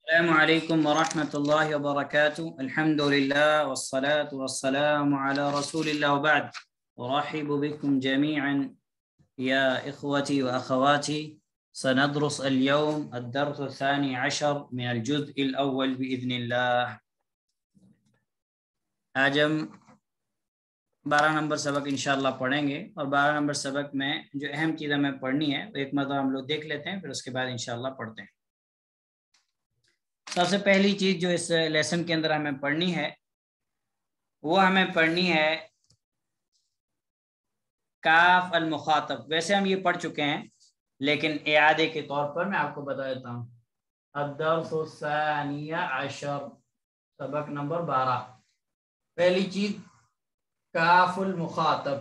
السلام عليكم ورحمة الله وبركاته. الحمد لله والصلاة والسلام على رسول الله وبعد. أرحب بكم جميعا يا إخوتي وأخواتي. سندرس اليوم الدرس الثاني عشر من الجزء الأول بإذن الله. آج ہم 12 نمبر سبق انشاءاللہ پڑھیں گے، اور 12 نمبر سبق میں جو اہم چیز ہمیں پڑھنی ہے ایک مرتبہ ہم لوگ دیکھ لیتے ہیں، پھر اس کے بعد انشاءاللہ پڑھتے ہیں۔ سب سے پہلی چیز جو اس لیسن کے اندر ہمیں پڑھنی ہے وہ ہمیں پڑھنی ہے کاف المخاطب۔ ویسے ہم یہ پڑھ چکے ہیں لیکن اعادے کے طور پر میں آپ کو بتا دیتا ہوں۔ الدرس الثانی عشر، سبق نمبر 12۔ پہلی چیز کاف المخاطب،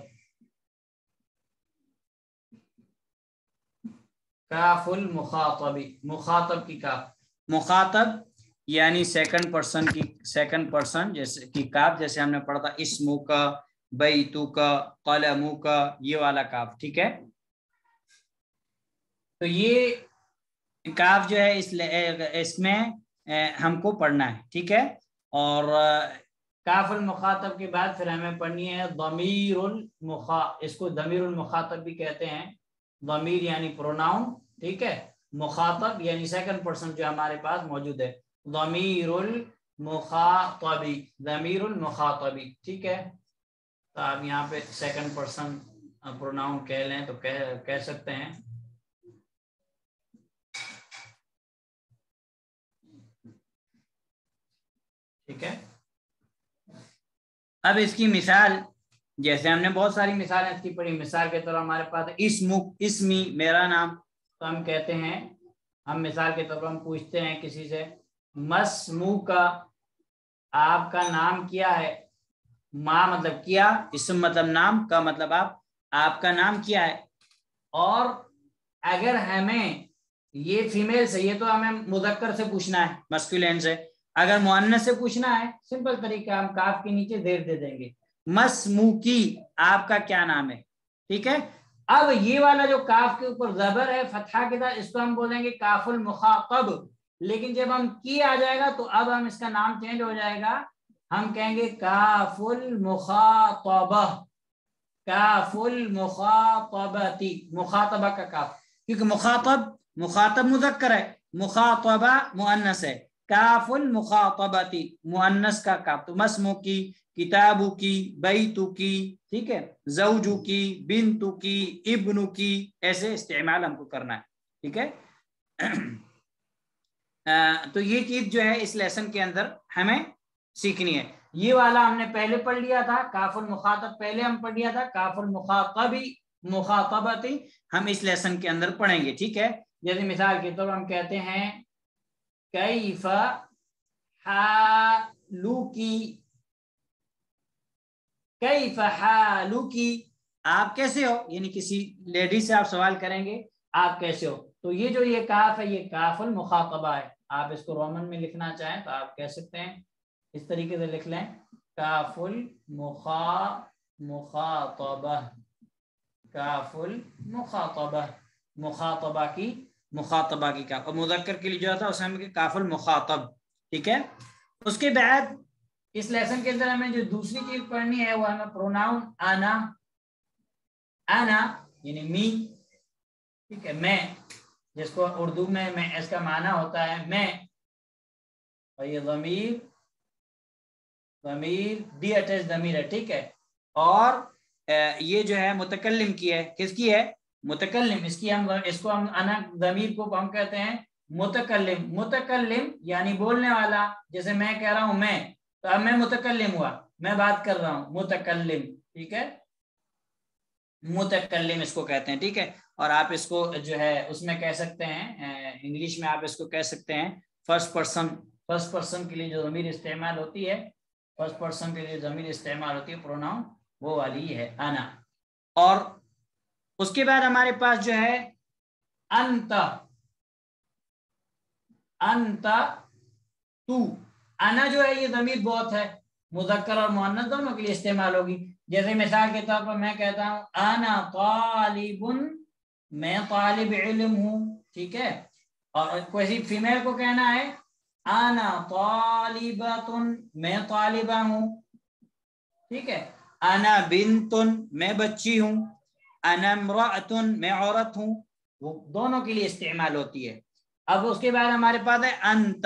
کاف المخاطبی، مخاطب کی کاف۔ مخاطب یعنی سیکنڈ پرسن جیسے کی کاف، جیسے ہم نے پڑھا تھا اسمو کا، بیتو کا، قلمو کا، یہ والا کاف، ٹھیک ہے۔ تو یہ کاف جو ہے اس میں ہم کو پڑھنا ہے، ٹھیک ہے۔ اور کاف المخاطب کے بعد پھر ہمیں پڑھنی ہے ضمیر اس کو ضمیر المخاطب بھی کہتے ہیں۔ ضمیر یعنی پروناؤن، ٹھیک ہے۔ مخاطب یعنی سیکنڈ پرسن جو ہمارے پاس موجود ہے، ضمیر المخاطبی، ضمیر المخاطبی، ٹھیک ہے۔ تو آپ یہاں پہ سیکنڈ پرسن پروناؤن کہہ لیں تو کہہ سکتے ہیں، ٹھیک ہے۔ اب اس کی مثال، جیسے ہم نے بہت ساری مثالیں اس کی پڑھی، مثال کے طور پر ہمارے پاس اسمی، میرا نام، تو ہم کہتے ہیں، ہم مثال کے طور پر ہم پوچھتے ہیں کسی سے مسمو کا، آپ کا نام کیا ہے؟ ما مطلب کیا، اسم مطلب نام، کا مطلب آپ کا نام کیا ہے۔ اور اگر ہمیں یہ فیمیل سے، یہ تو ہمیں مذکر سے پوچھنا ہے، مسکولین سے۔ اگر مؤنث سے پوچھنا ہے، سمپل طریقہ، ہم کاف کے نیچے زیر دے دیں گے، مسمو کی، آپ کا کیا نام ہے، ٹھیک ہے۔ اب یہ والا جو کاف کے اوپر زبر ہے فتحہ کے ساتھ، اس کو ہم بولیں گے کاف المخاطب۔ لیکن جب ہم کی آ جائے گا تو اب ہم اس کا نام چینج ہو جائے گا، ہم کہیں گے کاف المخاطبہ، کاف المخاطبتی، مخاطبہ کا کاف، کیونکہ مخاطب مذکر ہے، مخاطبہ مؤنث ہے۔ کاف المخاطبتی، مؤنث کا کاف، تو مسمو کی، کتابو کی، بیتو کی، ٹھیک ہے، زوجو کی، بنتو کی، ابنو کی، ایسے استعمال ہم کو کرنا ہے، ٹھیک ہے۔ تو یہ چیز جو ہے اس لیسن کے اندر ہمیں سیکھنی ہے۔ یہ والا ہم نے پہلے پڑھ لیا تھا، کاف المخاطب پہلے ہم پڑھ لیا تھا، کاف المخاطبی، مخاطبتی ہم اس لیسن کے اندر پڑھیں گے، ٹھیک ہے۔ جیسے مثال کے طور پر ہم کہتے ہیں کیف حالوکی، کیف حالوکی، آپ کیسے ہو، یعنی کسی لیڈی سے آپ سوال کریں گے آپ کیسے ہو، تو یہ جو یہ کاف ہے یہ کاف المخاطبہ ہے۔ آپ اس کو رومن میں لکھنا چاہیں تو آپ کہہ سکتے ہیں، اس طریقے سے لکھ لیں، کاف المخاطبہ، کاف المخاطبہ، مخاطبہ کی کاف، اور مذکر کے لیے جو تھا اسے ہم کہ کاف المخاطب، ٹھیک ہے۔ اس کے بعد اس لیسن کے اندر ہمیں جو دوسری چیز پڑھنی ہے وہ ہمیں پروناؤن انا، انا یعنی می، ٹھیک ہے، میں، جس کو اردو میں اس کا معنی ہوتا ہے میں، اور یہ ضمیر دی اٹیچ ضمیر ہے، ٹھیک ہے۔ اور یہ جو ہے متکلم کی ہے، کس کی ہے؟ متکلم، اس کو ہم انا ضمیر کو ہم کہتے ہیں متکلم، متکلم یعنی بولنے والا، جیسے میں کہہ رہا ہوں میں، تو اب میں متکلم ہوا، میں بات کر رہا ہوں، متکلم، ٹھیک ہے، متکلم اس کو کہتے ہیں، ٹھیک ہے۔ اور آپ اس کو جو ہے اس میں کہہ سکتے ہیں، انگلش میں آپ اس کو کہہ سکتے ہیں فرسٹ پرسن کے لیے جو ضمیر استعمال ہوتی ہے، فرسٹ پرسن کے لیے ضمیر استعمال ہوتی ہے پروناؤن، وہ والی ہے انا۔ اور اس کے بعد ہمارے پاس جو ہے انت، تو، انا جو ہے یہ ضمیر بہت ہے، مذکر اور مؤنث دونوں کے لیے استعمال ہوگی۔ جیسے مثال کے طور پر میں کہتا ہوں انا طالب، میں طالب علم ہوں، ٹھیک ہے۔ اور کوئی فیمیل کو کہنا ہے انا طالبۃ میں طالبہ ہوں، ٹھیک ہے. انا بنت میں بچی ہوں، انا امرأۃ میں عورت ہوں، وہ دونوں کے لیے استعمال ہوتی ہے. اب اس کے بعد ہمارے پاس ہے انت.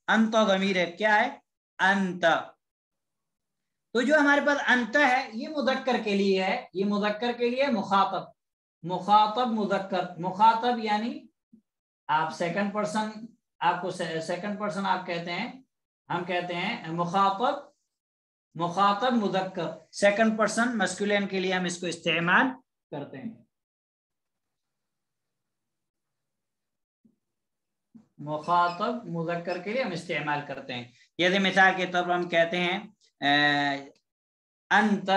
انت ضمیر ہے، کیا ہے؟ انت. تو جو ہمارے پاس انت ہے یہ مذکر کے لیے ہے، یہ مذکر کے لیے مخاطب. مخاطب مذکر، مخاطب یعنی آپ سیکنڈ پرسن، آپ کو سیکنڈ پرسن آپ کہتے ہیں، ہم کہتے ہیں مخاطب. مخاطب مذکر سیکنڈ پرسن مسکولین کے لیے ہم اس کو استعمال کرتے ہیں. مخاطب مذکر کے لیے ہم استعمال کرتے ہیں. جیسے مثال کے طور پر ہم کہتے ہیں انت،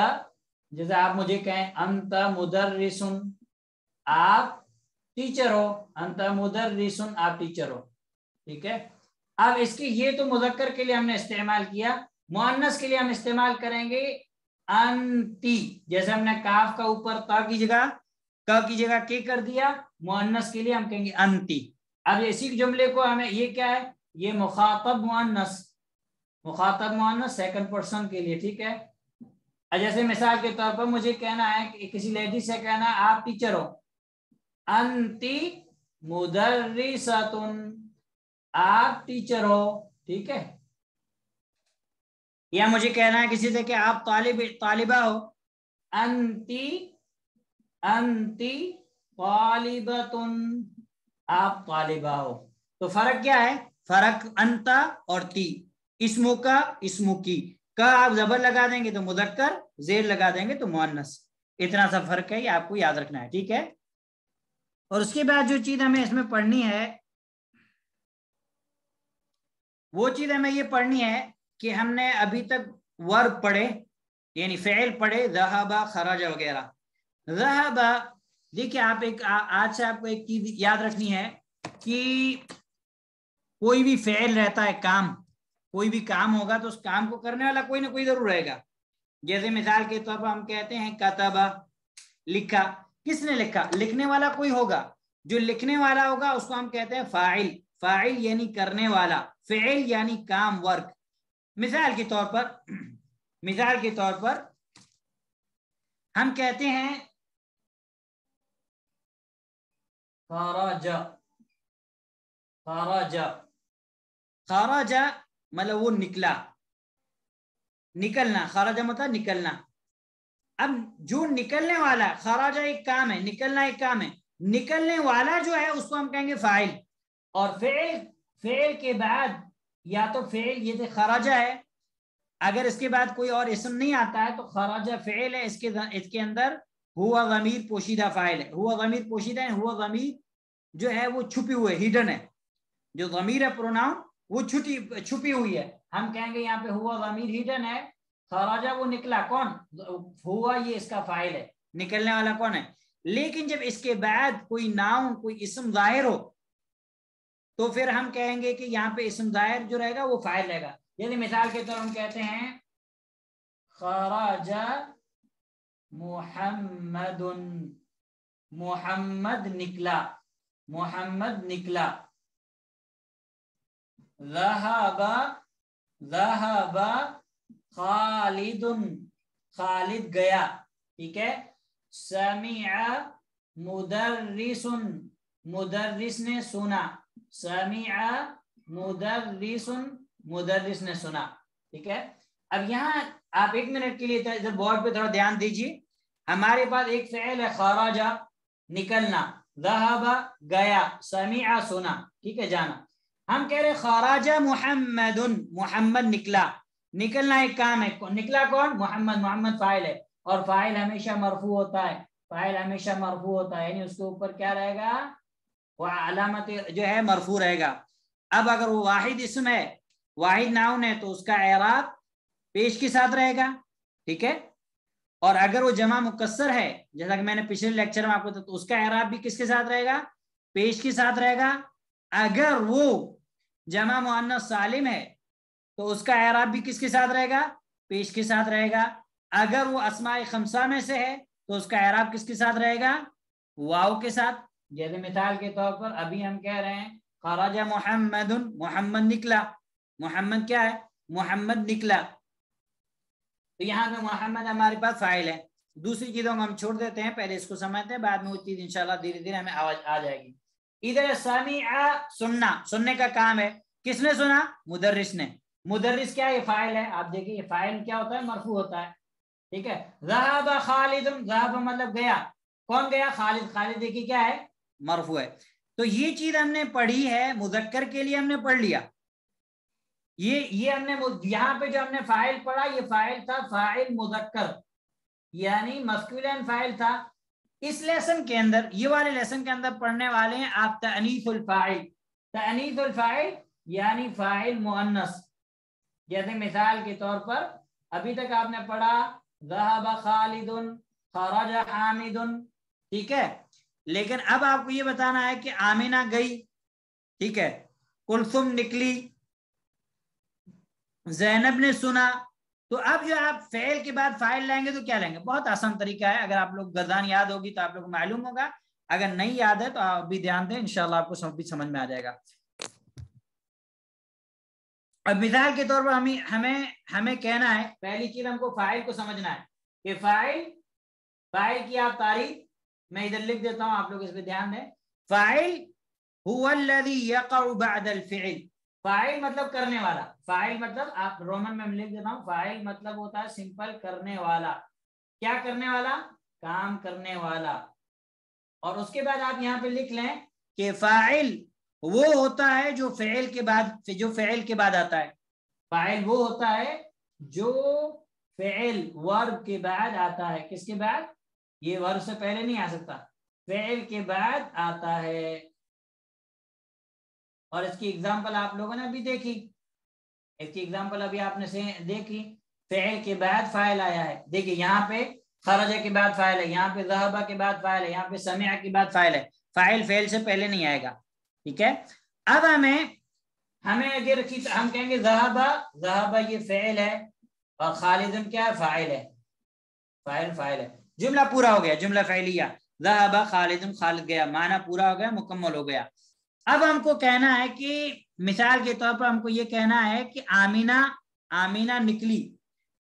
جیسے آپ مجھے کہیں انت مدرس، آپ ٹیچر ہو. انت مدرس آپ ٹیچر ہو، ٹھیک ہے. اب اس کی یہ تو مذکر کے لیے ہم نے استعمال کیا. مؤنث کے لیے ہم استعمال کریں گے انتی. جیسے ہم نے کاف کا اوپر تا کی جگہ کا کی جگہ کے کر دیا، مؤنث کے لیے ہم کہیں گے انتی. اب اسی جملے کو ہمیں یہ کیا ہے، یہ مخاطب مؤنث، مخاطب مؤنث سیکنڈ پرسن کے لیے، ٹھیک ہے. جیسے مثال کے طور پر مجھے کہنا ہے کہ کسی لیڈی سے کہنا ہے آپ ٹیچر ہو، انتی مدرسۃ آپ ٹیچر ہو، ٹھیک ہے. یا مجھے کہنا ہے کسی سے کہ آپ طالبہ ہو، انتی طالبۃ آپ طالبہ ہو. تو فرق کیا ہے؟ فرق انتا اور تی. اسمو کا اسمو کی کا آپ زبر لگا دیں گے تو مذکر، زیر لگا دیں گے تو مؤنث. اتنا سا فرق ہے، یہ آپ کو یاد رکھنا ہے، ٹھیک ہے. اور اس کے بعد جو چیز ہمیں اس میں پڑھنی ہے وہ چیز ہمیں یہ پڑھنی ہے کہ ہم نے ابھی تک ورب پڑھے یعنی فعل پڑھے، ذہب خرج وغیرہ. ذہب، دیکھیے آپ ایک آج سے آپ کو ایک چیز یاد رکھنی ہے کہ کوئی بھی فعل رہتا ہے، کام، کوئی بھی کام ہوگا تو اس کام کو کرنے والا کوئی نہ کوئی ضرور رہے گا. جیسے مثال کے طور پر ہم کہتے ہیں کتبہ لکھا. کس نے لکھا؟ لکھنے والا کوئی ہوگا. جو لکھنے والا ہوگا اس کو ہم کہتے ہیں فاعل. فاعل یعنی کرنے والا، فعل یعنی کام، ورک. مثال کے طور پر ہم کہتے ہیں خرج. خرج، خرج مطلب وہ نکلا، نکلنا. خرج مطلب نکلنا. اب جو نکلنے والا، خرج ایک کام ہے، نکلنا ایک کام ہے، نکلنے والا جو ہے اس کو ہم کہیں گے فاعل. اور فعل کے بعد یا تو فعل یہ خرجہ ہے، اگر اس کے بعد کوئی اور اسم نہیں آتا ہے تو خرجہ فعل ہے، اس کے اندر ہوا ضمیر پوشیدہ فاعل ہے. ہوا ضمیر پوشیدہ ہے، ہوا ضمیر جو ہے وہ چھپی ہوئی ہے، ہیڈن ہے. جو ضمیر ہے پروناؤن وہ چھپی ہوئی ہے. ہم کہیں گے یہاں پہ ہوا ضمیر ہیڈن ہے، خراجہ وہ نکلا. کون؟ ہوا یہ اس کا فاعل ہے، نکلنے والا کون ہے. لیکن جب اس کے بعد کوئی ناؤن، کوئی اسم ظاہر ہو تو پھر ہم کہیں گے کہ یہاں پہ اسم ظاہر جو رہے گا وہ فاعل رہے گا. یعنی مثال کے طور ہم کہتے ہیں خرج محمد، محمد نکلا، محمد نکلا. ذهب خالد، خالد گیا، ٹھیک ہے. سمع مدرس، مدرس نے سنا. سمع مدرس، مدرس نے سنا، ٹھیک ہے. اب یہاں آپ ایک منٹ کے لیے ادھر بورڈ پہ تھوڑا دھیان دیجیے. ہمارے پاس ایک فعل ہے خرج نکلنا، ذهب گیا، سمع سنا، ٹھیک ہے، جانا. ہم کہہ رہے خرج محمد، محمد نکلا. نکلنا ایک کام ہے، نکلا کون؟ محمد. محمد فاعل ہے اور فاعل ہمیشہ مرفوع ہوتا ہے. فاعل ہمیشہ مرفوع ہوتا ہے، یعنی اس کے اوپر کیا رہے گا؟ وہ علامت جو ہے مرفوع رہے گا. اب اگر وہ واحد اسم ہے، واحد ناؤن ہے تو اس کا اعراب پیش کے ساتھ رہے گا، ٹھیک ہے. اور اگر وہ جمع مکسر ہے، جیسا کہ میں نے پچھلے لیکچر میں آپ کو تو اس کا اعراب بھی کس کے ساتھ رہے گا؟ پیش کے ساتھ رہے گا. اگر وہ جمع مؤنث سالم ہے تو اس کا اعراب بھی کس کے ساتھ رہے گا؟ پیش کے ساتھ رہے گا. اگر وہ اسماء خمسہ میں سے ہے تو اس کا اعراب کس کے ساتھ رہے گا؟ واو کے ساتھ. جیسے مثال کے طور پر ابھی ہم کہہ رہے ہیں خرج محمد، محمد نکلا. محمد کیا ہے؟ محمد نکلا. تو یہاں پہ محمد ہمارے پاس فاعل ہے. دوسری چیزوں کو ہم چھوڑ دیتے ہیں, پہلے اس کو سمجھتے ہیں, بعد میں وہ چیز انشاءاللہ دھیرے دھیرے ہمیں آ جائے گی. ادھر سمع سننا, سننے کا کام ہے. کس نے سنا؟ مدرس نے. مدرس کیا ہے؟ یہ فاعل ہے. آپ دیکھیں یہ فاعل کیا ہوتا ہے؟ مرفوع ہوتا ہے. ٹھیک ہے. ذهب خالد, ذهب مطلب گیا. کون گیا؟ خالد. خالد دیکھیے کیا ہے؟ مرفوع ہے. تو یہ چیز ہم نے پڑھی ہے, مذکر کے لیے ہم نے پڑھ لیا. یہ ہم نے یہاں پہ جو ہم نے فاعل پڑھا, یہ فاعل تھا فاعل مذکر, یعنی مسکولین فاعل تھا. اس لیسن کے اندر, یہ والے لیسن کے اندر پڑھنے والے ہیں آپ تانیث الفاعل. تانیث الفاعل یعنی فاعل مؤنث. جیسے مثال کے طور پر ابھی تک آپ نے پڑھا ذهب خالد, خرج حامد. ٹھیک ہے. لیکن اب آپ کو یہ بتانا ہے کہ آمینہ گئی, ٹھیک ہے, کلثوم نکلی, زینب نے سنا. تو اب جو آپ فعل کے بعد فاعل لائیں گے تو کیا لیں گے؟ بہت آسان طریقہ ہے. اگر آپ لوگ گردان یاد ہوگی تو آپ لوگ کو معلوم ہوگا, اگر نہیں یاد ہے تو آپ بھی دھیان دیں, انشاءاللہ آپ کو بھی سمجھ میں آ جائے گا. اب مثال کے طور پر ہمیں کہنا ہے, پہلی چیز ہم کو فاعل کو سمجھنا ہے کہ فاعل کی آپ تعریف میں ادھر لکھ دیتا ہوں, آپ لوگ اس پہ دھیان دیں. فاعل هو الذي يقع بعد الفعل. فاعل مطلب کرنے والا. فاعل مطلب, آپ رومن میں لکھ دیتا ہوں, فاعل مطلب ہوتا ہے سمپل کرنے والا. کیا کرنے والا؟ کام کرنے والا. اور اس کے بعد آپ یہاں پہ لکھ لیں کہ فاعل وہ ہوتا ہے جو فعل کے بعد آتا ہے. فاعل وہ ہوتا ہے جو فعل ورب کے بعد آتا ہے. کس کے بعد؟ یہ ورب سے پہلے نہیں آ سکتا, فعل کے بعد آتا ہے. اور اس کی ایگزامپل آپ لوگوں نے ابھی دیکھی, اس کی ایگزامپل ابھی آپ نے دیکھی. فعل کے بعد فاعل آیا ہے. دیکھیے یہاں پہ خرج کے بعد فاعل ہے, یہاں پہ ذهب کے بعد فاعل ہے, یہاں پہ سمع کے بعد فاعل ہے. فاعل فعل سے پہلے نہیں آئے گا. ٹھیک ہے. اب ہمیں اگر ہم کہیں گے ذهب یہ فعل ہے اور خالد کیا ہے؟ فاعل ہے. فاعل ہے. جملہ پورا ہو گیا, جملہ فعلیہ. ذهب خالد, خالد گیا, معنی پورا ہو گیا, مکمل ہو گیا. اب ہم کو کہنا ہے کہ مثال کے طور پر ہم کو یہ کہنا ہے کہ آمینہ نکلی.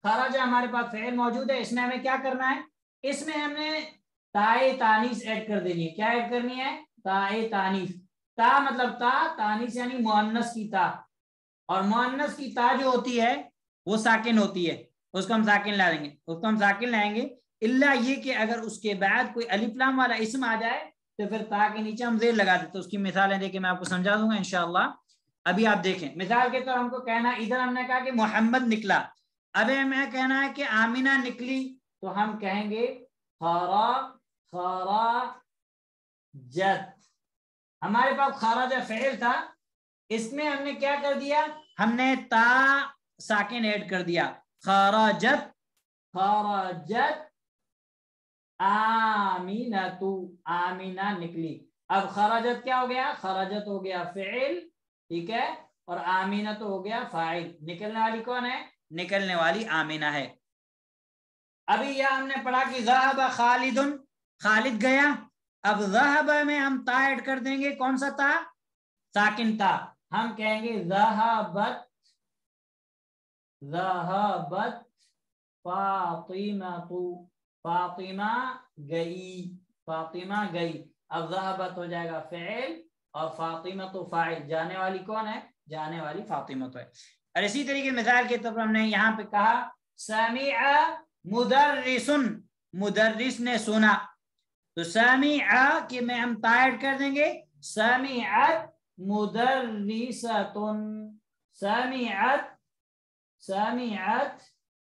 خرج ہمارے پاس فعل موجود ہے, اس میں ہمیں کیا کرنا ہے؟ اس میں ہم نے تائے تانیث ایڈ کر دینی ہے. کیا ایڈ کرنی ہے؟ تائے تانیث. تا مطلب تا, تانیث یعنی مؤنث کی تا. اور مؤنث کی تا جو ہوتی ہے وہ ساکن ہوتی ہے, اس کو ہم ساکن لائیں گے. الا یہ کہ اگر اس کے بعد کوئی الف لام والا اسم آ جائے تو پھر تا کے نیچے ہم زیر لگا دیتے. اس کی مثالیں دیکھیں, میں آپ کو سمجھا دوں گا انشاءاللہ. ابھی آپ دیکھیں مثال کے طور ہم کو کہنا, ادھر ہم نے کہا کہ محمد نکلا. اب ہمیں کہنا ہے کہ آمینہ نکلی, تو ہم کہیں گے خرجت. ہمارے پاس خرج فعل تھا, اس میں ہم نے کیا کر دیا؟ ہم نے تا ساکن ایڈ کر دیا. خرجت آمینہ نکلی. اب خرجت کیا ہو گیا؟ خرجت ہو گیا فعل, ٹھیک ہے, اور آمینہ تو ہو گیا فاعل. نکلنے والی کون ہے؟ نکلنے والی آمینہ ہے. ابھی یہاں ہم نے پڑھا کہ ذهب خالد, خالد گیا. اب ذهب میں ہم تا ایڈ کر دیں گے. کون سا تا؟ ساکن تا. ہم کہیں گے ذهبت فاطمہ گئی. اب ذهبت ہو جائے گا فعل اور فاطمہ تو فاعل. جانے والی کون ہے؟ جانے والی فاطمہ تو ہے. اور اسی طریقے مثال کے طور پر ہم نے یہاں پہ کہا سمع مدرس, مدرس نے سنا. تو سمع کہ میں ہم تا ایڈ کر دیں گے. سمعت مدرسۃ, سمعت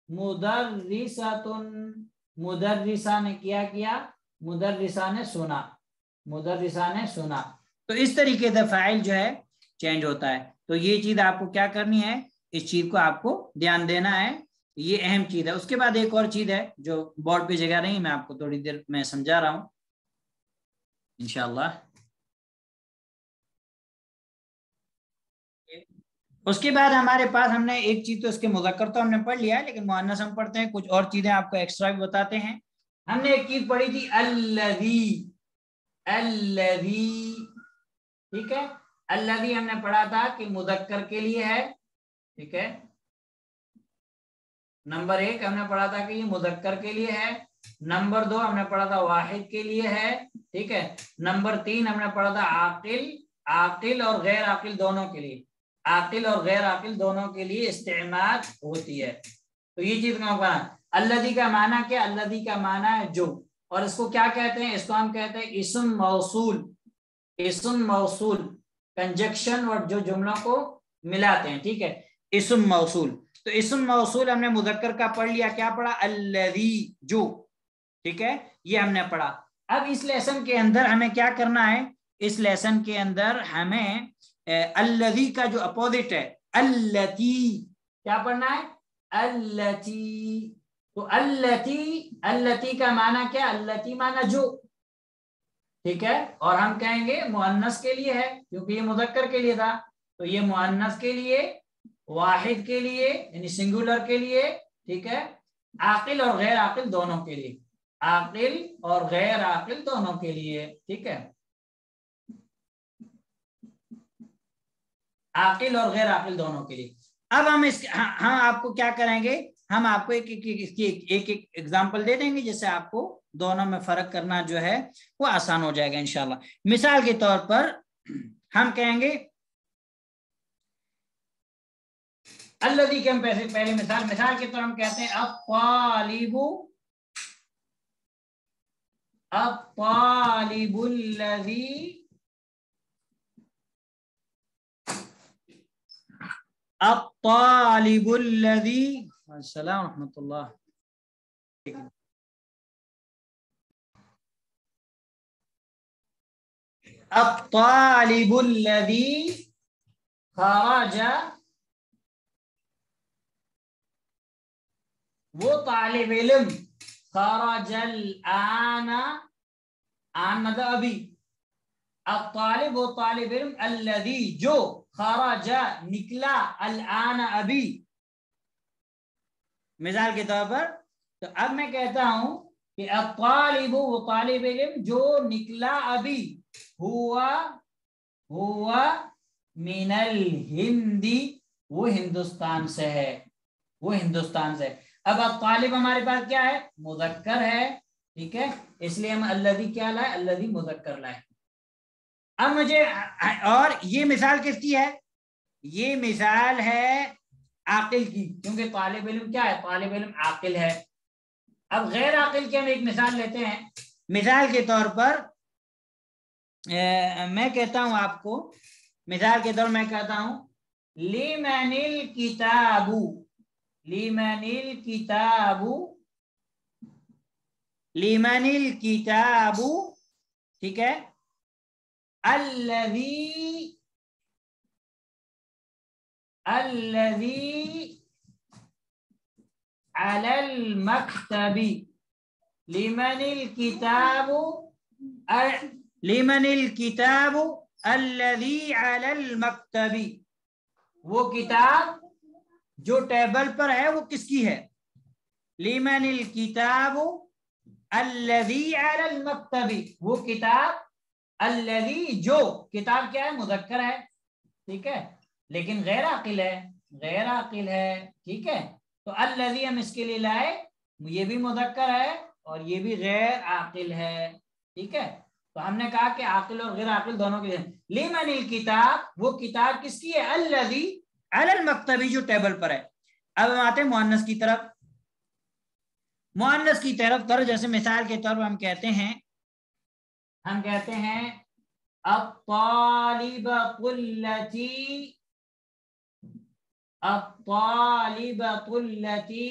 مدرسۃ. مدرسہ نے کیا مدرسہ نے سنا. تو اس طریقے سے فاعل جو ہے چینج ہوتا ہے. تو یہ چیز آپ کو کیا کرنی ہے, اس چیز کو آپ کو دھیان دینا ہے, یہ اہم چیز ہے. اس کے بعد ایک اور چیز ہے جو بورڈ پہ جگہ نہیں, میں آپ کو تھوڑی دیر میں سمجھا رہا ہوں انشاءاللہ. اس کے بعد ہمارے پاس ہم نے ایک چیز, تو اس کے مذکر تو ہم نے پڑھ لیا ہے, لیکن مؤنث ہم پڑھتے ہیں. کچھ اور چیزیں آپ کو ایکسٹرا بھی بتاتے ہیں. ہم نے ایک چیز پڑھی تھی الذی, ٹھیک ہے. الذی ہم نے پڑھا تھا کہ مذکر کے لیے ہے, ٹھیک ہے. نمبر 1 ہم نے پڑھا تھا کہ یہ مذکر کے لیے ہے. نمبر 2 ہم نے پڑھا تھا واحد کے لیے ہے. ٹھیک ہے. نمبر 3 ہم نے پڑھا تھا عاقل اور غیر عاقل دونوں کے لیے. عاقل اور غیر عاقل دونوں کے لیے استعمال ہوتی ہے. تو یہ چیز الذی کا معنی کیا؟ الذی کا معنی ہے جو. اور اس کو کیا کہتے ہیں؟ اس کو ہم کہتے ہیں اسم موصول. اسم موصول کنجکشن اور جو جملوں کو ملاتے ہیں. ٹھیک ہے. اسم موصول. تو اسم موصول ہم نے مذکر کا پڑھ لیا. کیا پڑھا؟ الذی جو. ٹھیک ہے. یہ ہم نے پڑھا. اب اس لیسن کے اندر ہمیں کیا کرنا ہے؟ اس لیسن کے اندر ہمیں الذی کا جو اپوزٹ ہے التی کیا پڑھنا ہے؟ التی. تو التی کا معنی کیا؟ التی معنی جو. ٹھیک ہے. اور ہم کہیں گے مؤنث کے لیے ہے کیونکہ یہ مذکر کے لیے تھا. تو یہ مؤنث کے لیے، واحد کے لیے یعنی سنگولر کے لیے. ٹھیک ہے. عاقل اور غیر عاقل دونوں کے لیے. عاقل اور غیر عاقل دونوں کے لیے. ٹھیک ہے. عاقل اور غیر عاقل دونوں کے لیے. اب ہم آپ کو کیا کریں گے؟ ہم آپ کو ایک ایگزامپل دے دیں گے جس سے آپ کو دونوں میں فرق کرنا جو ہے وہ آسان ہو جائے گا انشاءاللہ. مثال کے طور پر ہم کہیں گے الذی کے ہم پہلے مثال کے طور ہم کہتے ہیں الطالب الذی الطالب الذی. السلام ورحمۃ اللہ. الطالب الذی خرج، وہ طالب علم، خرج الآن، آن مطلب ابھی، الطالب وہ طالب علم، الذی جو، خرج نکلا، الآن ابھی. مثال کے طور پر تو اب میں کہتا ہوں کہ الطالب وہ طالب علم جو نکلا ابھی، ہوا من الہند، وہ ہندوستان سے ہے. وہ ہندوستان سے. اب الطالب ہمارے پاس کیا ہے؟ مذکر ہے. ٹھیک ہے. اس لیے ہم الذی کیا لائے؟ الذی مذکر لائے. اب مجھے اور یہ مثال کس کی ہے؟ یہ مثال ہے عاقل کی، کیونکہ طالب علم کیا ہے؟ طالب علم عاقل ہے. اب غیر عاقل کی ہم ایک مثال لیتے ہیں. مثال کے طور پر میں کہتا ہوں آپ کو، مثال کے طور میں کہتا ہوں لمن الکتاب، لمن الکتاب، لمن الکتاب. ٹھیک ہے. الذی علی المکتب، لمن الکتاب، لمن الکتاب الذی علی المکتب. وہ کتاب جو ٹیبل پر ہے وہ کس کی ہے؟ لمن الکتاب الذی علی المکتب. وہ کتاب الذی جو، کتاب کیا ہے؟ مذکر ہے. ٹھیک ہے. لیکن غیر عاقل ہے، غیر عاقل ہے. ٹھیک ہے. تو الذی ہم اس کے لیے لائے، یہ بھی مذکر ہے اور یہ بھی غیر عاقل ہے. ٹھیک ہے. تو ہم نے کہا کہ عاقل اور غیر عاقل دونوں کے لیے. لمن الکتاب وہ کتاب کس کی ہے؟ الذی علی المکتب جو ٹیبل پر ہے. اب ہم آتے ہیں مؤنث کی طرف. مؤنث کی طرف جیسے مثال کے طور پر ہم کہتے ہیں الطالبۃ التی، الطالبۃ التی،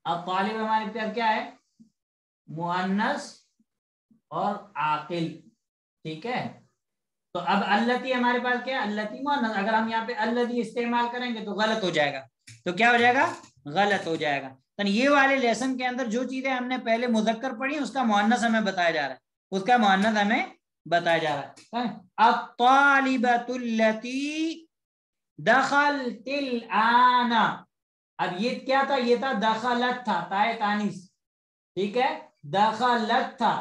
الطالب ہماری طرف کیا ہے؟ مؤنث اور عاقل. ٹھیک ہے. تو اب التی ہمارے پاس کیا ہے؟ التی مؤنث. اگر ہم یہاں پہ الذی استعمال کریں گے تو غلط ہو جائے گا. تو کیا ہو جائے گا؟ غلط ہو جائے گا. تو یہ والے لیسن کے اندر جو چیزیں ہم نے پہلے مذکر پڑھی اس کا مؤنث ہمیں بتایا جا رہا ہے، اس کا مؤنث ہمیں بتایا جا رہا ہے. الطالبۃ التی دخلت الآن. اب یہ کیا تھا؟ یہ تھا دخلت تھا، تائے تانیث. ٹھیک ہے. دخلت تھا.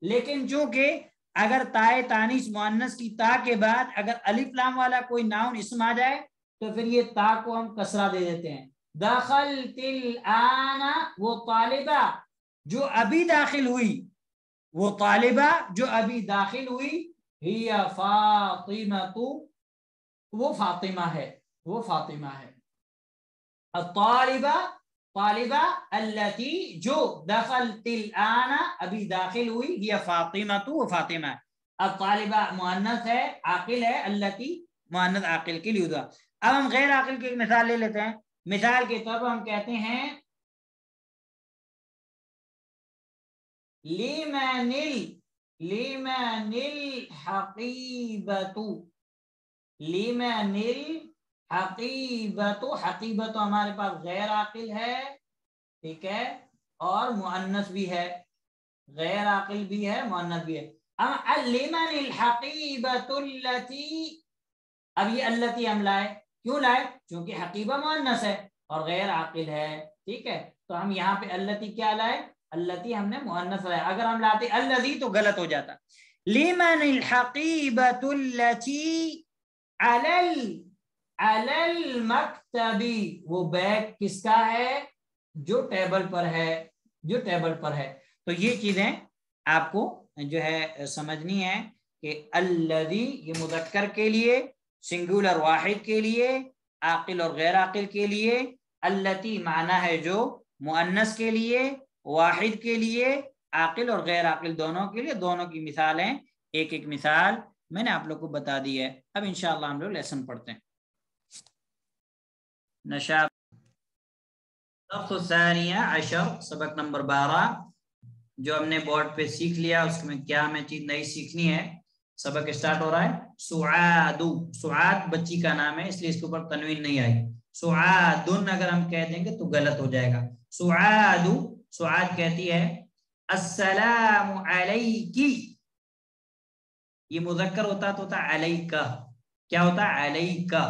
لیکن چونکہ اگر تائے تانیث مؤنث کی تا کے بعد اگر الف لام والا کوئی ناؤن اسم آ جائے تو پھر یہ تا کو ہم کسرہ دے دیتے ہیں. دخلت الآن، وہ طالبہ جو ابھی داخل ہوئی، وہ طالبہ جو ابھی داخل ہوئی، ہی فاطمہ، وہ فاطمہ ہے، وہ فاطمہ ہے. الطالبہ طالبہ، التی جو دخلت الآن ابھی داخل ہوئی، ہی فاطمہ، وہ فاطمہ ہے. الطالبہ مؤنث ہے، عاقل ہے، التی مؤنث عاقل کے لیے ہوا. اب ہم غیر عاقل کی ایک مثال لے لیتے ہیں. مثال کے طور پر ہم کہتے ہیں لمن الحقیبۃ، لمن الحقیبۃ، حقیبۃ ہمارے پاس غیر عاقل ہے، ٹھیک ہے، اور مؤنث بھی ہے، غیر عاقل بھی ہے، مؤنث بھی ہے. لمن الحقیبۃ التی، اب یہ التی ہم لائے، کیوں لائے؟ چونکہ حقیبہ مؤنث ہے اور غیر عاقل ہے، ٹھیک ہے، تو ہم یہاں پہ التی کیا لائے؟ التی ہم نے مؤنث لایا. اگر ہم لاتے الذی تو غلط ہو جاتا. لمن الحقیبۃ التی علی المکتب، وہ بیگ کس کا ہے؟ جو ٹیبل پر ہے، جو ٹیبل پر ہے. تو یہ چیزیں آپ کو جو ہے سمجھنی ہے کہ الذی یہ مذکر کے لیے، سنگولر واحد کے لیے، عاقل اور غیر عاقل کے لیے. التی معنی ہے جو، مؤنث کے لیے، واحد کے لیے، عاقل اور غیر عاقل دونوں کے لیے. دونوں کی مثالیں ایک ایک مثال میں نے آپ لوگ کو بتا دی ہے. اب انشاءاللہ ہم لوگ لیسن پڑھتے ہیں. نشاط الصف الثانیہ عشر، سبق نمبر 12 جو ہم نے بورڈ پہ سیکھ لیا، اس میں کیا ہمیں چیز نئی سیکھنی ہے. سبق اسٹارٹ ہو رہا ہے. سعاد، سعاد بچی کا نام ہے، اس لیے اس کے اوپر تنوین نہیں آئی. سعادن اگر ہم کہہ دیں گے تو غلط ہو جائے گا. سعاد، سعاد کہتی ہے السلام علیکی، یہ مذکر ہوتا تو ہوتا علیکہ، کیا ہوتا؟ علیکہ.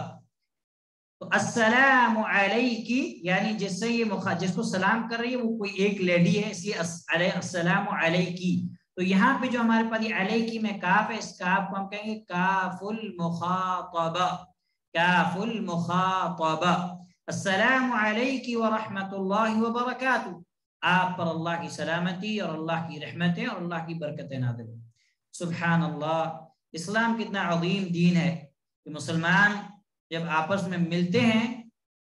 تو السلام علیکی یعنی جس سے یہ جس کو سلام کر رہی ہے وہ کوئی ایک لیڈی ہے، اس لیے السلام علیکی. تو یہاں پہ جو ہمارے پاس یہ علیکی میں کاف ہے، اس کاف کو ہم کہیں گے کاف المخاطبہ، کاف المخاطبہ. السلام علیکی ورحمۃ اللہ وبرکاتہ، آپ پر اللہ کی سلامتی اور اللہ کی رحمتیں اور اللہ کی برکتیں نازل ہوں. سبحان اللہ، اسلام کتنا عظیم دین ہے کہ مسلمان جب آپس میں ملتے ہیں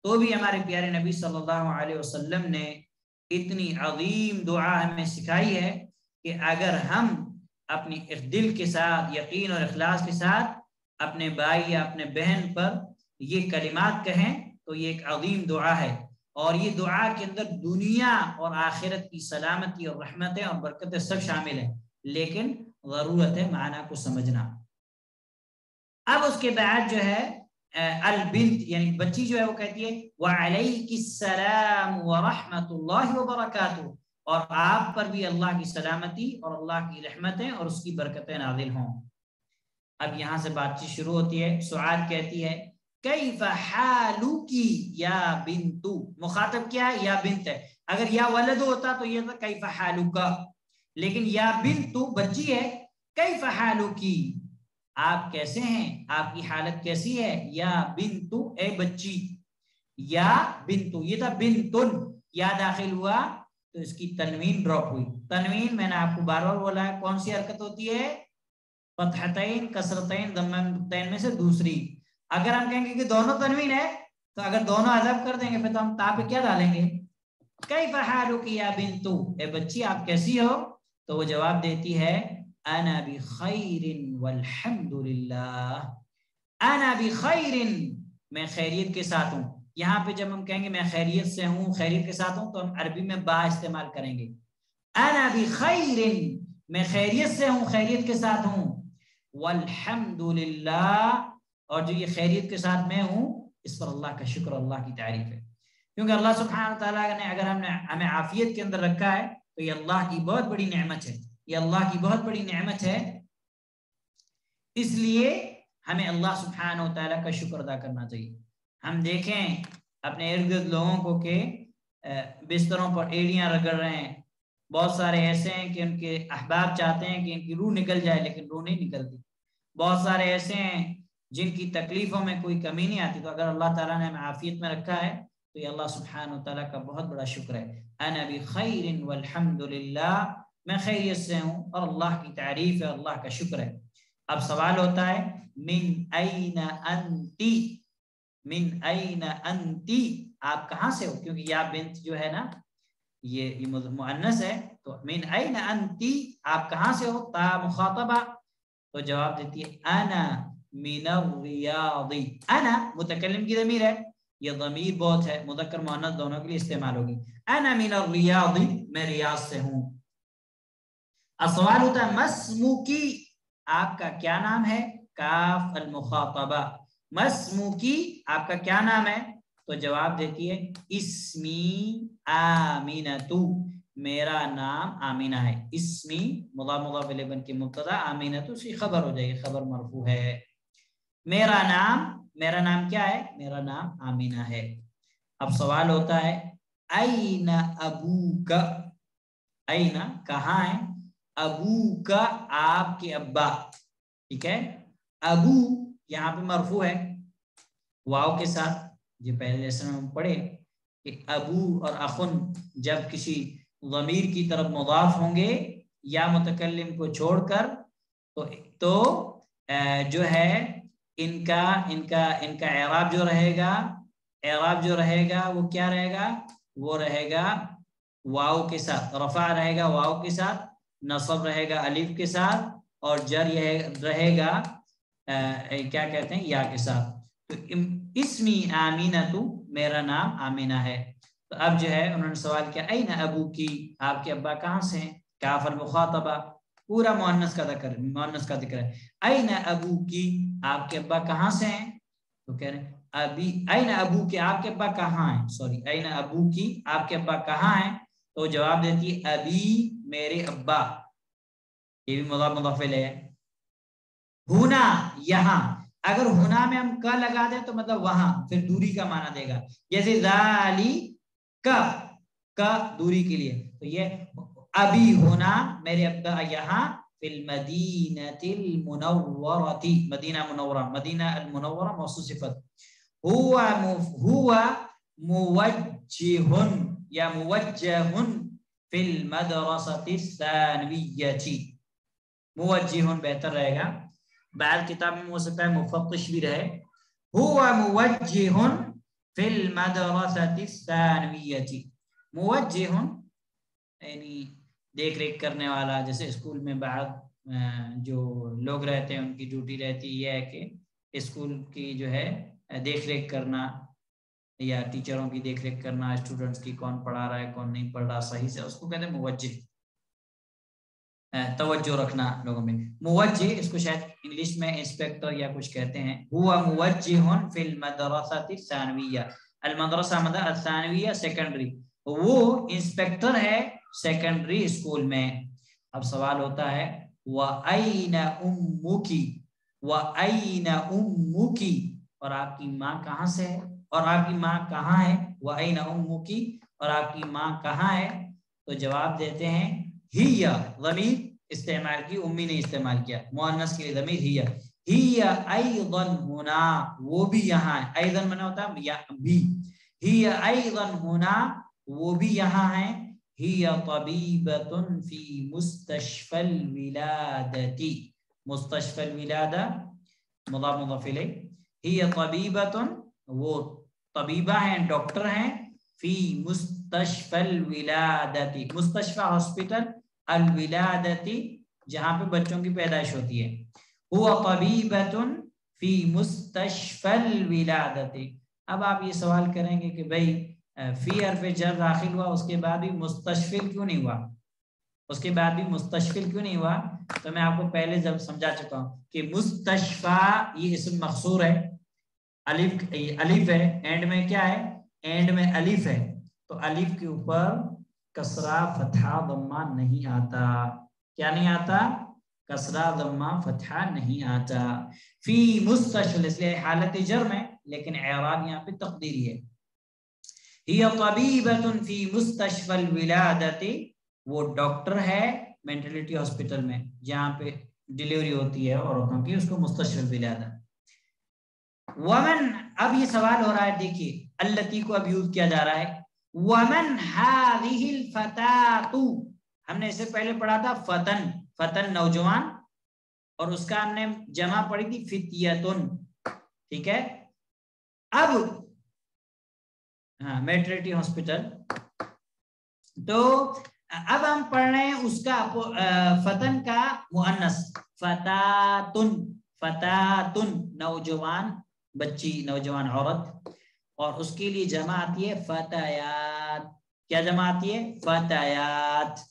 تو بھی ہمارے پیارے نبی صلی اللہ علیہ وسلم نے اتنی عظیم دعا ہمیں سکھائی ہے کہ اگر ہم اپنی دل کے ساتھ، یقین اور اخلاص کے ساتھ اپنے بھائی یا اپنے بہن پر یہ کلمات کہیں تو یہ ایک عظیم دعا ہے. اور یہ دعا کے اندر دنیا اور آخرت کی سلامتی اور رحمتیں اور برکتیں سب شامل ہیں، لیکن ضرورت ہے معنی کو سمجھنا. اب اس کے بعد جو ہے البنت یعنی بچی جو ہے وہ کہتی ہے وعلیک السلام ورحمۃ اللہ وبرکاتہ، اور آپ پر بھی اللہ کی سلامتی اور اللہ کی رحمتیں اور اس کی برکتیں نازل ہوں. اب یہاں سے بات چیت شروع ہوتی ہے. سعاد کہتی ہے کیف حالکی یا بنتو، مخاطب کیا ہے؟ یا بنت ہے. اگر یا ولد ہوتا تو یہ تھا کیف حالکا، لیکن یا بنتو بچی ہے. کیف حالکی، آپ کیسے ہیں، آپ کی حالت کیسی ہے. یا بنتو، اے بچی. یا بنتو یہ تھا بنتن، یا داخل ہوا تو اس کی تنوین ڈراپ ہوئی. تنوین میں نے آپ کو بار بار بولا ہے کون سی حرکت ہوتی ہے؟ فتحتین، کسرتین، ضمتین میں سے دوسری. اگر ہم کہیں گے کہ دونوں تنوین ہے تو اگر دونوں حذف کر دیں گے پھر تو ہم تا پہ کیا ڈالیں گے؟ کیف حالک یا بنتو، اے بچی آپ کیسی ہو؟ تو وہ جواب دیتی ہے انا بخیر والحمد للہ. انا بخیر، میں خیریت کے ساتھ ہوں. یہاں پہ جب ہم کہیں گے میں خیریت سے ہوں، خیریت کے ساتھ ہوں، تو ہم عربی میں با استعمال کریں گے. انا بخیر، میں خیریت سے ہوں، خیریت کے ساتھ ہوں. والحمد للہ، اور جو یہ خیریت کے ساتھ میں ہوں اس پر اللہ کا شکر، اللہ کی تعریف ہے. کیونکہ اللہ سبحانہ وتعالیٰ نے اگر ہمیں عافیت کے اندر رکھا ہے تو یہ اللہ کی بہت بڑی نعمت ہے، یہ اللہ کی بہت بڑی نعمت ہے. اس لیے ہمیں اللہ سبحانہ وتعالیٰ کا شکر ادا کرنا چاہیے. ہم دیکھیں اپنے ارد گرد لوگوں کو کہ بستروں پر ایڑیاں رگڑ رہے ہیں، بہت سارے ایسے ہیں کہ ان کے احباب چاہتے ہیں کہ ان کی روح نکل جائے لیکن روح نہیں نکلتی. بہت سارے ایسے ہیں جن کی تکلیفوں میں کوئی کمی نہیں آتی. تو اگر اللہ تعالیٰ نے ہمیں عافیت میں رکھا ہے تو یہ اللہ سبحانہ و تعالیٰ کا بہت بڑا شکر ہے. انا بخیر والحمد للہ، میں خیریت سے ہوں اور اللہ کی تعریف ہے، اللہ کا شکر ہے. اب سوال ہوتا ہے من این انتی، من این انتی، آپ کہاں سے ہو؟ کیونکہ یا بنت جو ہے نا یہ مؤنث ہے، تو من این انتی، آپ کہاں سے ہو؟ تا مخاطبہ، تو جواب دیتی ہے انا من الریاض. انا متکلم کی ضمیر ہے، یہ ضمیر بہت ہے، مذکر مؤنث دونوں کے لیے استعمال ہوگی. انا من الریاض، میں ریاض سے ہوں. اب سوال ہوتا ہے مسموکی، آپ کا کیا نام ہے؟ کاف المخاطبہ، مسموکی، آپ کا کیا نام ہے؟ تو جواب دیتی ہے اسمی آمینتو، میرا نام آمینہ ہے. اسمی مضاف مضاف الیہ بن کے مبتدا، آمینتو سے خبر ہو جائے گی، خبر مرفوع ہے. میرا نام کیا ہے؟ میرا نام آمینہ ہے. اب سوال ہوتا ہے این ابوک، این کہاں ہے؟ ابو کا آپ کے ابا، ٹھیک ہے. ابو یہاں پہ مرفوع ہے واو کے ساتھ. یہ پہلے لیسن میں پڑھے کہ ابو اور اخن جب کسی ضمیر کی طرف مضاف ہوں گے یا متکلم کو چھوڑ کر تو جو ہے ان کا اعراب جو رہے گا وہ کیا رہے گا؟ وہ رہے گا واو کے ساتھ، رفع رہے گا واو کے ساتھ، نصب رہے گا الف کے ساتھ، اور جر یہ رہے گا کیا کہتے ہیں یا کے ساتھ. تو اسمی آمینتو، میرا نام آمینہ ہے. تو اب جو ہے انہوں نے سوال کیا این ابو کی، آپ کے ابا کہاں سے ہیں؟ کاف المخاطبہ، پورا مؤنث کا ذکر ہے. این ابو کی، آپ کے ابا کہاں سے ہیں؟ تو کہہ رہے ہیں ابی، این ابو کی، آپ کے ابا کہاں ہیں؟ سوری، این ابو کی، آپ کے ابا کہاں ہیں؟ تو جواب دیتی ہے ابی، میرے ابا، یہ بھی مضاف مضاف الیہ ہے. ہونا، یہاں، اگر ہونا میں ہم کا لگا دیں تو مطلب وہاں، پھر دوری کا معنی دے گا. جیسے ذالی کا دوری کے لیے، تو یہ ابھی ہونا، میرے ابا یہاں، فی المدینۃ المنورۃ، مدینہ منورہ، مدینہ المنورہ موصوف صفت. ہوا موجہ یا موجہ فی المدرسۃ الثانویۃ، موجہ بہتر رہے گا، بعض کتاب میں ہو سکتا ہے مفتش بھی رہے. ہوا موجہ فی المدرسۃ الثانویۃ، موجہ یعنی دیکھ ریکھ کرنے والا. جیسے اسکول میں بعض جو لوگ رہتے ہیں ان کی ڈیوٹی رہتی یہ ہے کہ اسکول کی جو ہے دیکھ ریکھ کرنا یا ٹیچروں کی دیکھ ریکھ کرنا، اسٹوڈنٹس کی کون پڑھا رہا ہے کون نہیں پڑھ رہا صحیح سے، اس کو کہتے ہیں موجہ، توجہ رکھنا لوگوں میں. موجہ اس کو شاید انگلش میں انسپیکٹر یا کچھ کہتے ہیں. ہوا موجہ فی المدرسۃ الثانویہ، المدرسہ مدرسہ الثانویہ سیکنڈری، وہ انسپیکٹر ہے سیکنڈری اسکول میں. اب سوال ہوتا ہے وَأَيْنَ أُمُّكِ، وَأَيْنَ أُمُّكِ، اور آپ کی ماں کہاں سے ہے؟ اور آپ کی ماں کہاں ہے؟ وَأَيْنَ أُمُّكِ، اور آپ کی ماں کہاں ہے؟ تو جواب دیتے ہیں ہی، ضمیر استعمال کی، امی نے استعمال کیا، مؤنث کے لیے ضمیر ہی. ہی ایضا ہونا، وہ بھی یہاں ہے، ایضا معنی ہوتا ہے یا بھی. ہی ایضا ہونا، وہ بھی یہاں ہے. ہی طبیبۃ فی مستشفی الولادۃ، مستشفی الولادہ مضاف مضاف الیہ. ہی طبیبۃ، وہ طبیبہ ہیں، ڈاکٹر ہیں، فی مستشفی الولادۃ، مستشفی ہاسپٹل، الولادۃ جہاں پہ بچوں کی پیدائش ہوتی ہے. ہوا طبیبۃ فی مستشفی الولادۃ. اب آپ یہ سوال کریں گے کہ بھائی فی حرف جر داخل ہوا اس کے بعد بھی مستشفل کیوں نہیں ہوا، اس کے بعد بھی مستشفل کیوں نہیں ہوا؟ تو میں آپ کو پہلے جب سمجھا چکا ہوں کہ مستشفی یہ اسم مخصور ہے، الف ہے، اینڈ میں کیا ہے؟ اینڈ میں الف ہے، تو الف کے اوپر کسرہ فتحہ ضمہ نہیں آتا. کیا نہیں آتا؟ کسرہ ضمہ فتحہ نہیں آتا. فی مستشفل اس لیے حالت جر میں، لیکن اعراب یہاں پہ تقدیری ہے. ہی طبیبۃ فی مستشفی الولادۃ، وہ ڈاکٹر ہے مینٹلٹی ہاسپٹل میں جہاں پہ ڈلیوری ہوتی ہے عورتوں کی، اس کو مستشفى بھی لاتا ہے۔ ومن، اب یہ سوال ہو رہا ہے، دیکھیے التی کو اب یوز کیا جا رہا ہے۔ ومن هذه الفتاة، ہم نے اس سے پہلے پڑھا تھا فتن، فتن نوجوان، اور اس کا ہم نے جمع پڑھی تھی فتیتن، ٹھیک ہے۔ اب ہاں میٹرنٹی ہاسپٹل، تو اب ہم پڑھ رہے ہیں اس کا فتن کا مؤنث فتاتن، فتاتن نوجوان بچی، نوجوان عورت، اور اس کے لیے جمع آتی ہے فتیات، کیا جمع آتی ہے؟ فتیات۔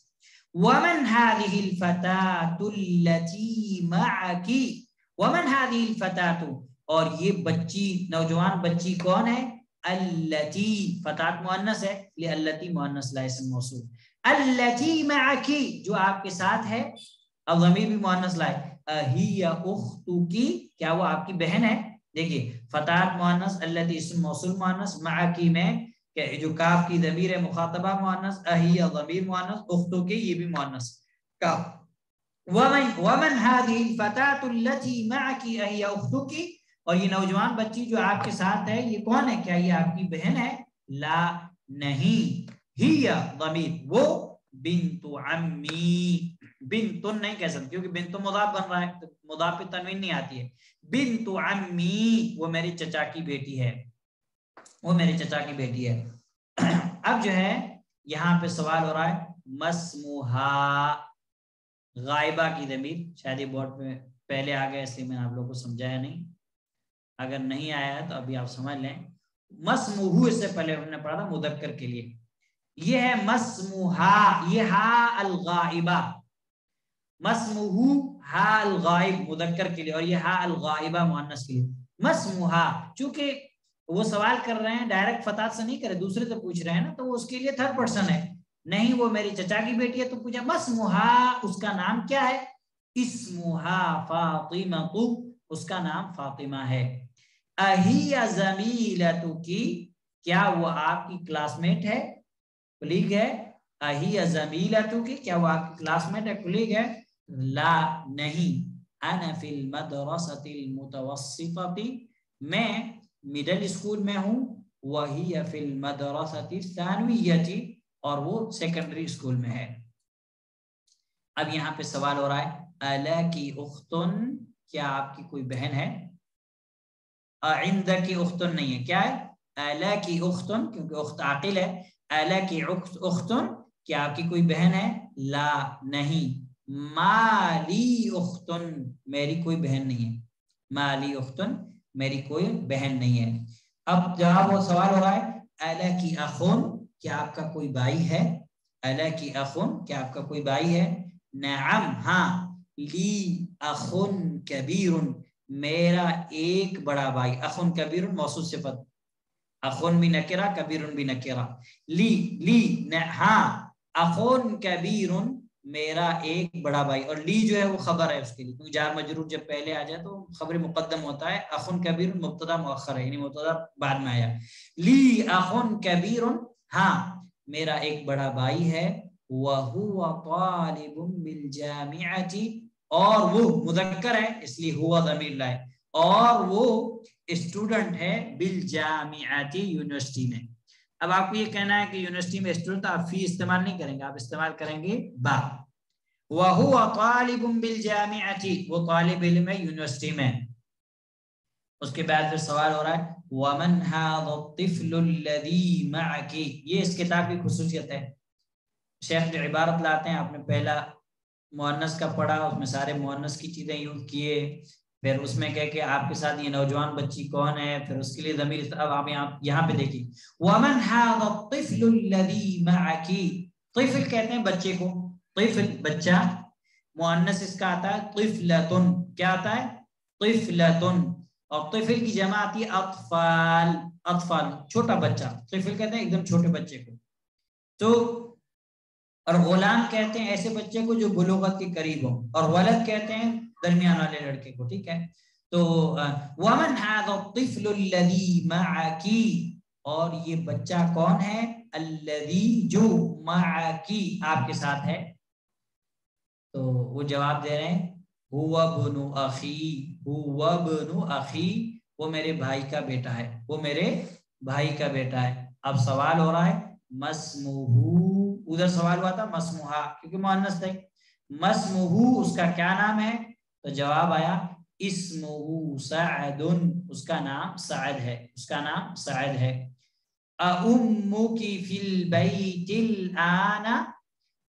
ومن هذه الفتاة التي معك، ومن هذه الفتاة، اور یہ بچی نوجوان بچی کون ہے؟ التی، فتاة مؤنث ہے یہ، التی مؤنث لا اسم موصول، التی معك جو آپ کے ساتھ ہے، اب ضمیر بھی مؤنث لائے، ہی اختک، کیا وہ آپ کی بہن ہے؟ دیکھیے فتاة مؤنث، التی اسم موصول مؤنث، معك میں جو کاف کی ضمیر ہے مخاطبہ مؤنث، اہی ضمیر مؤنث، اختو کے یہ بھی مؤنث کاف۔ ومن هذه الفتاة التي معك اہی اختك، اور یہ نوجوان بچی جو آپ کے ساتھ ہے یہ کون ہے؟ کیا یہ آپ کی بہن ہے؟ لا نہیں، ہی ضمیر، وہ بنت عمی، بنتن نہیں کہہ سکتے کیونکہ بنت مضاف بن رہا ہے تو مضاف پہ تنوین نہیں آتی ہے، بنت عمی وہ میری چچا کی بیٹی ہے، وہ میرے چچا کی بیٹی ہے۔ اب جو ہے یہاں پہ سوال ہو رہا ہے مسموہا، غائبہ کی ضمیر، شاید یہ بورڈ پہ پہلے آ گیا اس لیے میں نے آپ لوگوں کو سمجھایا نہیں، اگر نہیں آیا ہے تو ابھی آپ سمجھ لیں۔ مسموہو اس سے پہلے ہم نے پڑھا تھا مذکر کے لیے، یہ ہے مسموہا، یہ ہا الغائبہ، مسموہو ہا الغائب مذکر کے لیے، اور یہ ہا الغائبہ مؤنث کے لیے۔ مسموہا چونکہ وہ سوال کر رہے ہیں ڈائریکٹ فتاة سے نہیں کرے، دوسرے سے پوچھ رہے ہیں نا، تو وہ اس کے لیے تھرڈ پرسن ہے، نہیں وہ میری چچا کی بیٹی ہے تو پوچھا مسموہا، اس کا نام کیا ہے؟ اسموہا فاطمہ، اس کا نام فاطمہ ہے۔ اہی زمیلتکی، کیا وہ آپ کی کلاس میٹ ہے، کلیگ ہے؟ اہی زمیلتکی، کیا وہ آپ کی کلاس میٹ ہے، کلیگ ہے؟ لا نہیں، انا فی المدرسۃ المتوسطۃ، میں مڈل اسکول میں ہوں، وہی فی المدرسۃ الثانویۃ، اور وہ سیکنڈری اسکول میں ہے۔ اب یہاں پہ سوال ہو رہا ہے الاکی اختن، کیا آپ کی کوئی بہن ہے؟ عندکی اختن نہیں ہے، کیا ہے؟ الاکی اختن، کیونکہ اخت عاقل ہے، الاکی اختن، کیا آپ کی کوئی بہن ہے؟ لا نہیں، مالی اختن، میری کوئی بہن نہیں ہے، مالی اختن، میری کوئی بہن نہیں ہے۔ اب جواب وہ سوال ہو رہا ہے الاکی اخن، کیا آپ کا کوئی بھائی ہے؟ الاکی اخن، کیا آپ کا کوئی بھائی ہے؟ نعم ہاں، لی اخن کبیر، میرا ایک بڑا بھائی، اخن کبیر موصوف صفت، اخن بھی نکرہ کبیر بھی نکرہ، لی ہاں، اخن کبیر میرا ایک بڑا بھائی، اور لی جو ہے وہ خبر ہے اس کے لیے، کیونکہ جار مجرور جب پہلے آ جائے تو خبر مقدم ہوتا ہے، اخن کبیر مبتدا مؤخر ہے، یعنی مبتدا بعد میں آیا، لی اخن کبیر، ہاں میرا ایک بڑا بھائی ہے، وَهُوَ طَالِبٌ بِالْجَامِعَةِ، اور وہ مذکر ہے اس لیے ہوا ضمیر لائے، اور وہ اسٹوڈنٹ ہے بالجامعۃ، یونیورسٹی میں۔ اب آپ کو یہ کہنا ہے کہ یونیورسٹی میں اسٹوڈنٹ، آپ فی استعمال نہیں کریں گے، آپ استعمال کریں گے با، وَهُوَ طَالِبٌ بِالْجَامِعَةِ، وہ طالب علم ہے یونیورسٹی میں۔ اس کے بعد پھر سوال ہو رہا ہے وَمَنْ هَذَا الطِّفْلُ الَّذِي مَعَكِ، یہ اس کتاب کی خصوصیت ہے، شیخ جو عبارت لاتے ہیں، آپ نے پہلا مؤنث کا پڑھا، اس میں سارے مؤنث کی چیزیں یوز کیے، پھر اس میں کہہ کہ آپ کے ساتھ یہ نوجوان بچی کون ہے، پھر اس کے لیے ضمیر، اب آپ یہاں پہ دیکھیں وَمَنْ هَذَا الطِّفْلُ الَّذِي مَعَكِ، طفل کہتے ہیں بچے کو، طفل بچہ، مؤنث اس کا آتا ہے طفلتن، کیا آتا ہے؟ طفلتن، اور طفل کی جمع آتی ہے اطفال، اطفال چھوٹا بچہ، طفل کہتے ہیں ایک دم چھوٹے بچے کو، تو اور غلام کہتے ہیں ایسے بچے کو جو بلوغت کے قریب ہو، اور ولد کہتے ہیں درمیان والے لڑکے کو، ٹھیک ہے؟ تو وَمَنْ هَذَا الطِّفْلُ الَّذِي مَعَكِ، اور یہ بچہ کون ہے؟ الذی جو معکی آپ کے ساتھ ہے، تو وہ جواب دے رہے ہیں ہوا ابن اخی، ہوا ابن اخی، وہ میرے بھائی کا بیٹا ہے، وہ میرے بھائی کا بیٹا ہے۔ اب سوال ہو رہا ہے مسموہو، ادھر سوال ہوا تھا مسموہا کیونکہ مؤنث تھے، مسموہو اس کا کیا نام ہے؟ تو جواب آیا اسمہ سعد، اس کا نام سعد ہے، اس کا نام سعد ہے۔ اؤمک فی البیت الآن،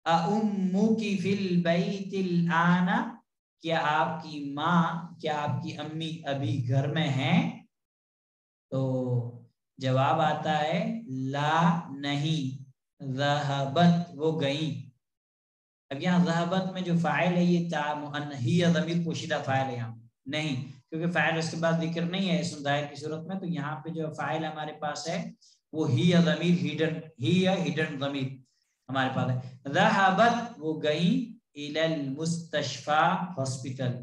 اؤمک فی البیت الآن، کیا آپ کی ماں، کیا آپ کی امی ابھی گھر میں ہیں؟ تو جواب آتا ہے لا نہیں، ذہبت وہ گئیں۔ اب یہاں ذہبت میں جو فاعل ہے یہ تا مؤنث ہی یا ضمیر پوشیدہ فاعل ہے، یہاں نہیں، کیونکہ فاعل اس کے بعد ذکر نہیں ہے اسم ظاہر کی صورت میں، تو یہاں پہ جو فاعل ہمارے پاس ہے وہ ہی یا ضمیر ہیڈن، ہی یا ہیڈن ضمیر ہمارے پاس ہے۔ ذہبت وہ گئیں الی المستشفى ہاسپٹل،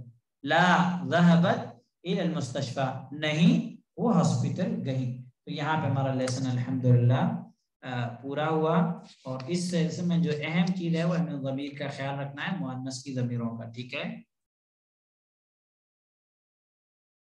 لا ذہبت الی المستشفى نہیں وہ ہاسپٹل گئیں۔ تو یہاں پہ ہمارا لیسن الحمدللہ پورا ہوا، اور اس سلسلے میں جو اہم چیز ہے وہ ہمیں ضمیر کا خیال رکھنا ہے، مؤنث کی ضمیروں کا، ٹھیک ہے۔